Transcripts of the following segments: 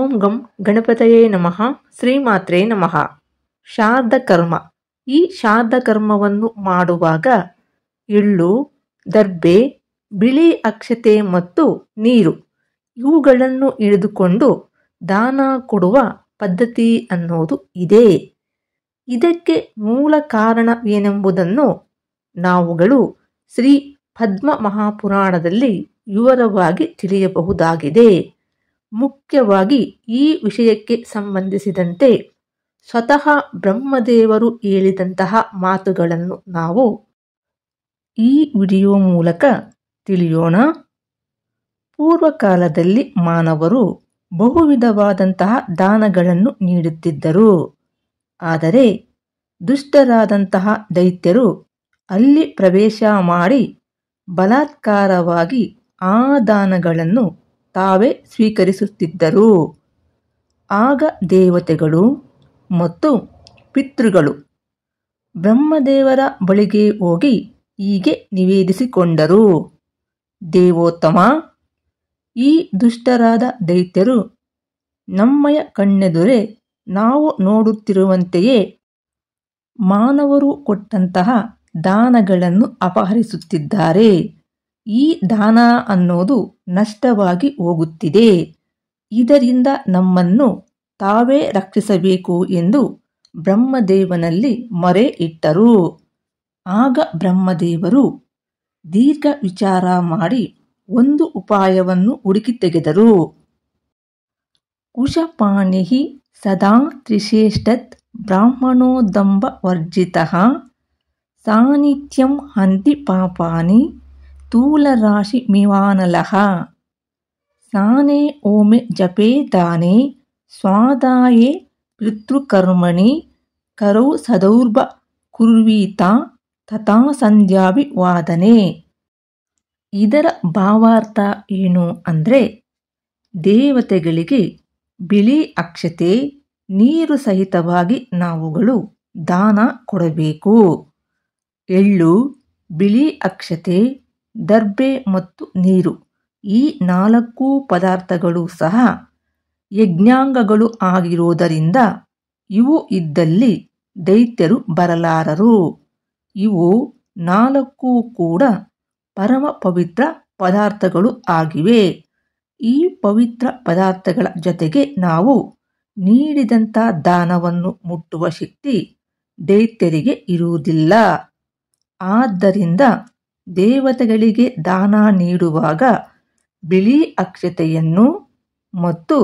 ಓಂ ಗಂ ಗಣಪತಯೇ ನಮಃ. ಶ್ರೀಮಾತ್ರೇ ನಮಃ. ಶಾರ್ದ ಕರ್ಮ. ಈ ಶಾರ್ದ ಕರ್ಮವನ್ನು ಮಾಡುವಾಗ ಎಳ್ಳು, ದರ್ಬೆ, ಬಿಳಿ ಅಕ್ಷತೆ ಮತ್ತು ನೀರು ಇವುಗಳನ್ನು ಹಿಡಿದುಕೊಂಡು ದಾನ ಕೊಡುವ ಪದ್ಧತಿ ಅನ್ನೋದು ಇದೆ. ಇದಕ್ಕೆ ಮೂಲ ಕಾರಣವೇನೆಂಬುದನ್ನು ನಾವುಗಳು ಶ್ರೀ ಪದ್ಮ ಮಹಾಪುರಾಣದಲ್ಲಿ ವಿವರವಾಗಿ ತಿಳಿಯಬಹುದಾಗಿದೆ. ಮುಖ್ಯವಾಗಿ ಈ ವಿಷಯಕ್ಕೆ ಸಂಬಂಧಿಸಿದಂತೆ ಸ್ವತಃ ಬ್ರಹ್ಮದೇವರು ಹೇಳಿದಂತಹ ಮಾತುಗಳನ್ನು ನಾವು ಈ ವಿಡಿಯೋ ಮೂಲಕ ತಿಳಿಯೋಣ. ಪೂರ್ವಕಾಲದಲ್ಲಿ ಮಾನವರು ಬಹುವಿಧವಾದಂತಹ ದಾನಗಳನ್ನು ನೀಡುತ್ತಿದ್ದರು. ಆದರೆ ದುಷ್ಟರಾದಂತಹ ದೈತ್ಯರು ಅಲ್ಲಿ ಪ್ರವೇಶ ಮಾಡಿ ಬಲಾತ್ಕಾರವಾಗಿ ಆ ದಾನಗಳನ್ನು ತಾವೇ ಸ್ವೀಕರಿಸುತ್ತಿದ್ದರು. ಆಗ ದೇವತೆಗಳು ಮತ್ತು ಪಿತೃಗಳು ಬ್ರಹ್ಮದೇವರ ಬಳಿಗೆ ಹೋಗಿ ಹೀಗೆ ನಿವೇದಿಸಿಕೊಂಡರು. ದೇವೋತ್ತಮ, ಈ ದುಷ್ಟರಾದ ದೈತ್ಯರು ನಮ್ಮಯ ಕಣ್ಣೆದುರೇ ನಾವು ನೋಡುತ್ತಿರುವಂತೆಯೇ ಮಾನವರು ಕೊಟ್ಟಂತಹ ದಾನಗಳನ್ನು ಅಪಹರಿಸುತ್ತಿದ್ದಾರೆ. ಈ ದಾನ ಅನ್ನೋದು ನಷ್ಟವಾಗಿ ಹೋಗುತ್ತಿದೆ. ಇದರಿಂದ ನಮ್ಮನ್ನು ತಾವೇ ರಕ್ಷಿಸಬೇಕು ಎಂದು ಬ್ರಹ್ಮದೇವನಲ್ಲಿ ಮೊರೆ ಇಟ್ಟರು. ಆಗ ಬ್ರಹ್ಮದೇವರು ದೀರ್ಘ ವಿಚಾರ ಮಾಡಿ ಒಂದು ಉಪಾಯವನ್ನು ಹುಡುಕಿ ತೆಗೆದರು. ಕುಶಪಾಣಿ ಸದಾ ತ್ರಿಶ್ರೇಷ್ಠತ್ ಬ್ರಾಹ್ಮಣೋದಂಬ ವರ್ಜಿತಃ ಸಾನಿತ್ಯಂ ಹಂತಿ ಪಾಪಾನಿ ತೂಲರಾಶಿ ಮಿವಾನಲಃ ಸ್ನಾನೇ ಓಮೆ ಜಪೇ ದಾನೇ ಸ್ವಾದಾಯೇ ಪಿತೃಕರ್ಮಣಿ ಕರೌ ಸದೌರ್ಭ ಕುರ್ವೀತ ತಥಾ ಸಂಧ್ಯಾಭಿವಾದನೆ. ಇದರ ಭಾವಾರ್ಥ ಏನು ಅಂದರೆ, ದೇವತೆಗಳಿಗೆ ಬಿಳಿ ಅಕ್ಷತೆ, ನೀರು ಸಹಿತವಾಗಿ ನಾವುಗಳು ದಾನ ಕೊಡಬೇಕು. ಎಳ್ಳು, ಬಿಳಿ ಅಕ್ಷತೆ, ದರ್ಬೆ ಮತ್ತು ನೀರು ಈ 4 ಪದಾರ್ಥಗಳು ಸಹ ಯಜ್ಞಾಂಗಗಳು ಆಗಿರುವುದರಿಂದ ಇವು ಇದ್ದಲ್ಲಿ ದೈತ್ಯರು ಬರಲಾರರು. ಇವು 4 ಕೂಡ ಪರಮ ಪವಿತ್ರ ಪದಾರ್ಥಗಳು ಆಗಿವೆ. ಈ ಪವಿತ್ರ ಪದಾರ್ಥಗಳ ಜೊತೆಗೆ ನಾವು ನೀಡಿದಂಥ ದಾನವನ್ನು ಮುಟ್ಟುವ ಶಕ್ತಿ ದೈತ್ಯರಿಗೆ ಇರುವುದಿಲ್ಲ. ಆದ್ದರಿಂದ ದೇವತೆಗಳಿಗೆ ದಾನ ನೀಡುವಾಗ ಬಿಳಿ ಅಕ್ಷತೆಯನ್ನು ಮತ್ತು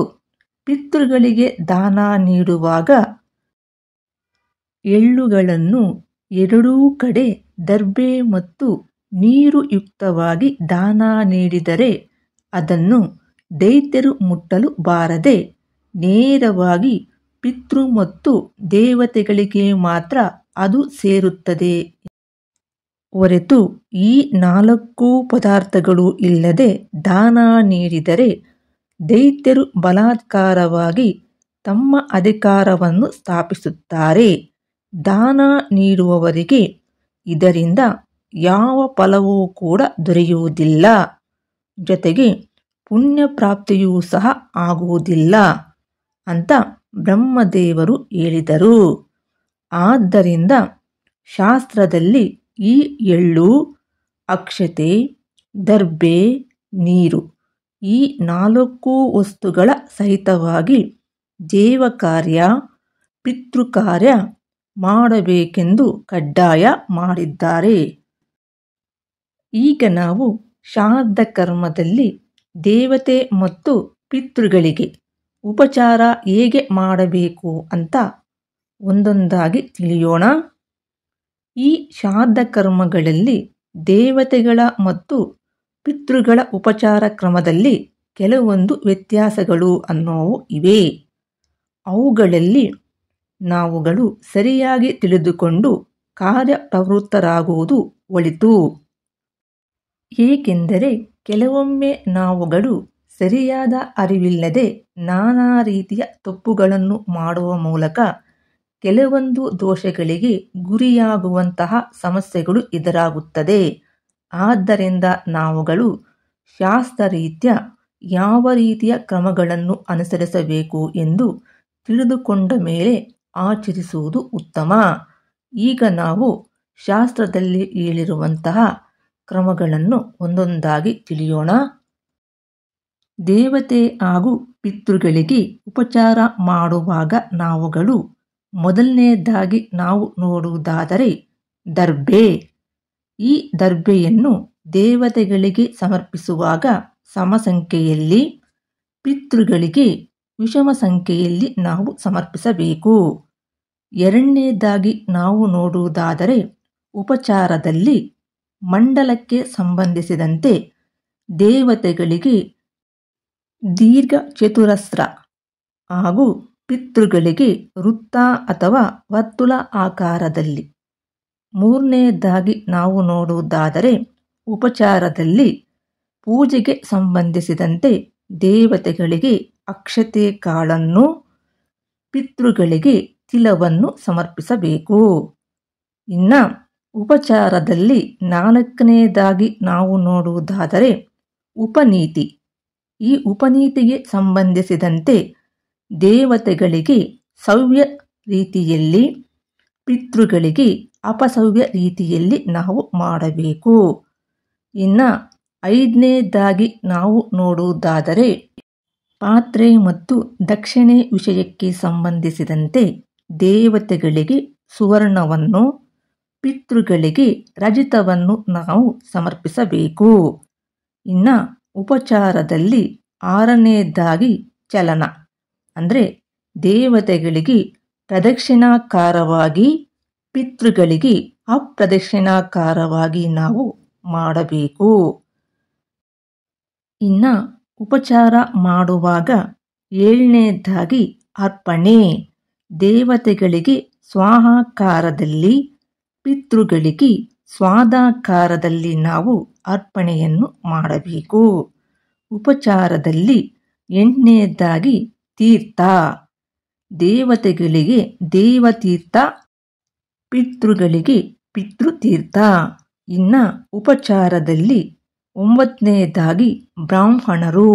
ಪಿತೃಗಳಿಗೆ ದಾನ ನೀಡುವಾಗ ಎಳ್ಳುಗಳನ್ನು ಎರಡೂ ಕಡೆ ದರ್ಬೆ ಮತ್ತು ನೀರು ಯುಕ್ತವಾಗಿ ದಾನ ನೀಡಿದರೆ ಅದನ್ನು ದೈತ್ಯರು ಮುಟ್ಟಲು ಬಾರದೆ ನೇರವಾಗಿ ಪಿತೃ ಮತ್ತು ದೇವತೆಗಳಿಗೆ ಮಾತ್ರ ಅದು ಸೇರುತ್ತದೆ ಹೊರತು ಈ 4 ಪದಾರ್ಥಗಳು ಇಲ್ಲದೆ ದಾನ ನೀಡಿದರೆ ದೈತ್ಯರು ಬಲಾತ್ಕಾರವಾಗಿ ತಮ್ಮ ಅಧಿಕಾರವನ್ನು ಸ್ಥಾಪಿಸುತ್ತಾರೆ. ದಾನ ನೀಡುವವರಿಗೆ ಇದರಿಂದ ಯಾವ ಫಲವೂ ಕೂಡ ದೊರೆಯುವುದಿಲ್ಲ. ಜೊತೆಗೆ ಪುಣ್ಯ ಪ್ರಾಪ್ತಿಯೂ ಸಹ ಆಗುವುದಿಲ್ಲ ಅಂತ ಬ್ರಹ್ಮದೇವರು ಹೇಳಿದರು. ಆದ್ದರಿಂದ ಶಾಸ್ತ್ರದಲ್ಲಿ ಈ ಎಳ್ಳು, ಅಕ್ಷತೆ, ದರ್ಬೆ, ನೀರು ಈ 4 ವಸ್ತುಗಳ ಸಹಿತವಾಗಿ ದೇವಕಾರ್ಯ, ಪಿತೃಕಾರ್ಯ ಮಾಡಬೇಕೆಂದು ಕಡ್ಡಾಯ ಮಾಡಿದ್ದಾರೆ. ಈಗ ನಾವು ಶ್ರಾದ್ದ ಕರ್ಮದಲ್ಲಿ ದೇವತೆ ಮತ್ತು ಪಿತೃಗಳಿಗೆ ಉಪಚಾರ ಹೇಗೆ ಮಾಡಬೇಕು ಅಂತ ಒಂದೊಂದಾಗಿ ತಿಳಿಯೋಣ. ಈ ಶ್ರಾದ್ದ ಕರ್ಮಗಳಲ್ಲಿ ದೇವತೆಗಳ ಮತ್ತು ಪಿತೃಗಳ ಉಪಚಾರ ಕ್ರಮದಲ್ಲಿ ಕೆಲವೊಂದು ವ್ಯತ್ಯಾಸಗಳು ಅನ್ನೋವು ಇವೆ. ಅವುಗಳಲ್ಲಿ ನಾವುಗಳು ಸರಿಯಾಗಿ ತಿಳಿದುಕೊಂಡು ಕಾರ್ಯಪ್ರವೃತ್ತರಾಗುವುದು ಒಳಿತು. ಏಕೆಂದರೆ ಕೆಲವೊಮ್ಮೆ ನಾವುಗಳು ಸರಿಯಾದ ಅರಿವಿಲ್ಲದೆ ನಾನಾ ರೀತಿಯ ತಪ್ಪುಗಳನ್ನು ಮಾಡುವ ಮೂಲಕ ಕೆಲವೊಂದು ದೋಷಗಳಿಗೆ ಗುರಿಯಾಗುವಂತಹ ಸಮಸ್ಯೆಗಳು ಎದುರಾಗುತ್ತದೆ. ಆದ್ದರಿಂದ ನಾವುಗಳು ಶಾಸ್ತ್ರರೀತ್ಯ ಯಾವ ರೀತಿಯ ಕ್ರಮಗಳನ್ನು ಅನುಸರಿಸಬೇಕು ಎಂದು ತಿಳಿದುಕೊಂಡ ಮೇಲೆ ಆಚರಿಸುವುದು ಉತ್ತಮ. ಈಗ ನಾವು ಶಾಸ್ತ್ರದಲ್ಲಿ ಹೇಳಿರುವಂತಹ ಕ್ರಮಗಳನ್ನು ಒಂದೊಂದಾಗಿ ತಿಳಿಯೋಣ. ದೇವತೆ ಹಾಗೂ ಪಿತೃಗಳಿಗೆ ಉಪಚಾರ ಮಾಡುವಾಗ ನಾವುಗಳು ಮೊದಲನೆಯದಾಗಿ ನಾವು ನೋಡುವುದಾದರೆ ದರ್ಬೆ. ಈ ದರ್ಬೆಯನ್ನು ದೇವತೆಗಳಿಗೆ ಸಮರ್ಪಿಸುವಾಗ ಸಮ ಸಂಖ್ಯೆಯಲ್ಲಿ, ಪಿತೃಗಳಿಗೆ ವಿಷಮ ಸಂಖ್ಯೆಯಲ್ಲಿ ನಾವು ಸಮರ್ಪಿಸಬೇಕು. ಎರಡನೇದಾಗಿ ನಾವು ನೋಡುವುದಾದರೆ ಉಪಚಾರದಲ್ಲಿ ಮಂಡಲಕ್ಕೆ ಸಂಬಂಧಿಸಿದಂತೆ ದೇವತೆಗಳಿಗೆ ದೀರ್ಘ ಚತುರಸ್ರ ಹಾಗೂ ಪಿತೃಗಳಿಗೆ ವೃತ್ತ ಅಥವಾ ವರ್ತುಲ ಆಕಾರದಲ್ಲಿ. ಮೂರನೆಯದಾಗಿ ನಾವು ನೋಡುವುದಾದರೆ ಉಪಚಾರದಲ್ಲಿ ಪೂಜೆಗೆ ಸಂಬಂಧಿಸಿದಂತೆ ದೇವತೆಗಳಿಗೆ ಅಕ್ಷತೆ ಕಾಳನ್ನು, ಪಿತೃಗಳಿಗೆ ತಿಲವನ್ನು ಸಮರ್ಪಿಸಬೇಕು. ಇನ್ನು ಉಪಚಾರದಲ್ಲಿ ನಾಲ್ಕನೆಯದಾಗಿ ನಾವು ನೋಡುವುದಾದರೆ ಉಪನೀತಿ. ಈ ಉಪನೀತಿಗೆ ಸಂಬಂಧಿಸಿದಂತೆ ದೇವತೆಗಳಿಗೆ ಸವ್ಯ ರೀತಿಯಲ್ಲಿ, ಪಿತೃಗಳಿಗೆ ಅಪಸವ್ಯ ರೀತಿಯಲ್ಲಿ ನಾವು ಮಾಡಬೇಕು. ಇನ್ನು ಐದನೇದಾಗಿ ನಾವು ನೋಡುವುದಾದರೆ ಪಾತ್ರೆ ಮತ್ತು ದಕ್ಷಿಣೆ ವಿಷಯಕ್ಕೆ ಸಂಬಂಧಿಸಿದಂತೆ ದೇವತೆಗಳಿಗೆ ಸುವರ್ಣವನ್ನು, ಪಿತೃಗಳಿಗೆ ರಜತವನ್ನು ನಾವು ಸಮರ್ಪಿಸಬೇಕು. ಇನ್ನು ಉಪಚಾರದಲ್ಲಿ ಆರನೆಯದಾಗಿ ಚಲನ, ಅಂದರೆ ದೇವತೆಗಳಿಗೆ ಪ್ರದಕ್ಷಿಣಾಕಾರವಾಗಿ, ಪಿತೃಗಳಿಗೆ ಅಪ್ರದಕ್ಷಿಣಾಕಾರವಾಗಿ ನಾವು ಮಾಡಬೇಕು. ಇನ್ನು ಉಪಚಾರ ಮಾಡುವಾಗ ಏಳನೆಯದಾಗಿ ಅರ್ಪಣೆ. ದೇವತೆಗಳಿಗೆ ಸ್ವಾಹಾಕಾರದಲ್ಲಿ, ಪಿತೃಗಳಿಗೆ ಸ್ವಾದಾಕಾರದಲ್ಲಿ ನಾವು ಅರ್ಪಣೆಯನ್ನು ಮಾಡಬೇಕು. ಉಪಚಾರದಲ್ಲಿ ಎಂಟನೆಯದಾಗಿ ತೀರ್ಥ. ದೇವತೆಗಳಿಗೆ ದೇವತೀರ್ಥ, ಪಿತೃಗಳಿಗೆ ಪಿತೃತೀರ್ಥ. ಇನ್ನು ಉಪಚಾರದಲ್ಲಿ ಒಂಬತ್ತನೆಯದಾಗಿ ಬ್ರಾಹ್ಮಣರು.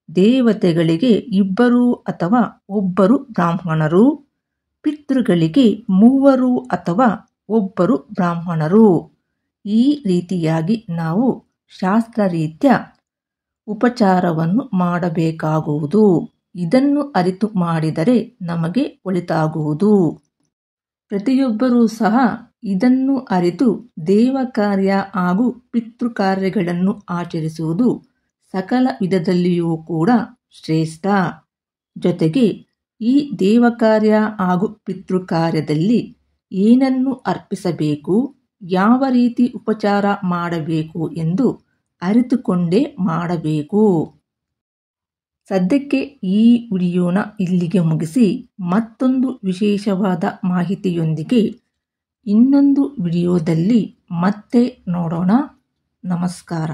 ದೇವತೆಗಳಿಗೆ ಇಬ್ಬರು ಅಥವಾ ಒಬ್ಬರು ಬ್ರಾಹ್ಮಣರು, ಪಿತೃಗಳಿಗೆ ಮೂವರು ಅಥವಾ ಒಬ್ಬರು ಬ್ರಾಹ್ಮಣರು. ಈ ರೀತಿಯಾಗಿ ನಾವು ಶಾಸ್ತ್ರರೀತ್ಯ ಉಪಚಾರವನ್ನು ಮಾಡಬೇಕಾಗುವುದು. ಇದನ್ನು ಅರಿತು ಮಾಡಿದರೆ ನಮಗೆ ಒಳಿತಾಗುವುದು. ಪ್ರತಿಯೊಬ್ಬರೂ ಸಹ ಇದನ್ನು ಅರಿತು ದೇವ ಕಾರ್ಯ ಹಾಗೂ ಪಿತೃ ಕಾರ್ಯಗಳನ್ನು ಆಚರಿಸುವುದು ಸಕಲ ವಿಧದಲ್ಲಿಯೂ ಕೂಡ ಶ್ರೇಷ್ಠ. ಜೊತೆಗೆ ಈ ದೇವ ಕಾರ್ಯ ಹಾಗೂ ಪಿತೃ ಕಾರ್ಯದಲ್ಲಿ ಏನನ್ನು ಅರ್ಪಿಸಬೇಕು, ಯಾವ ರೀತಿ ಉಪಚಾರ ಮಾಡಬೇಕು ಎಂದು ಅರಿತುಕೊಂಡೇ ಮಾಡಬೇಕು. ಸದ್ಯಕ್ಕೆ ಈ ವಿಡಿಯೋನ ಇಲ್ಲಿಗೆ ಮುಗಿಸಿ ಮತ್ತೊಂದು ವಿಶೇಷವಾದ ಮಾಹಿತಿಯೊಂದಿಗೆ ಇನ್ನೊಂದು ವಿಡಿಯೋದಲ್ಲಿ ಮತ್ತೆ ನೋಡೋಣ. ನಮಸ್ಕಾರ.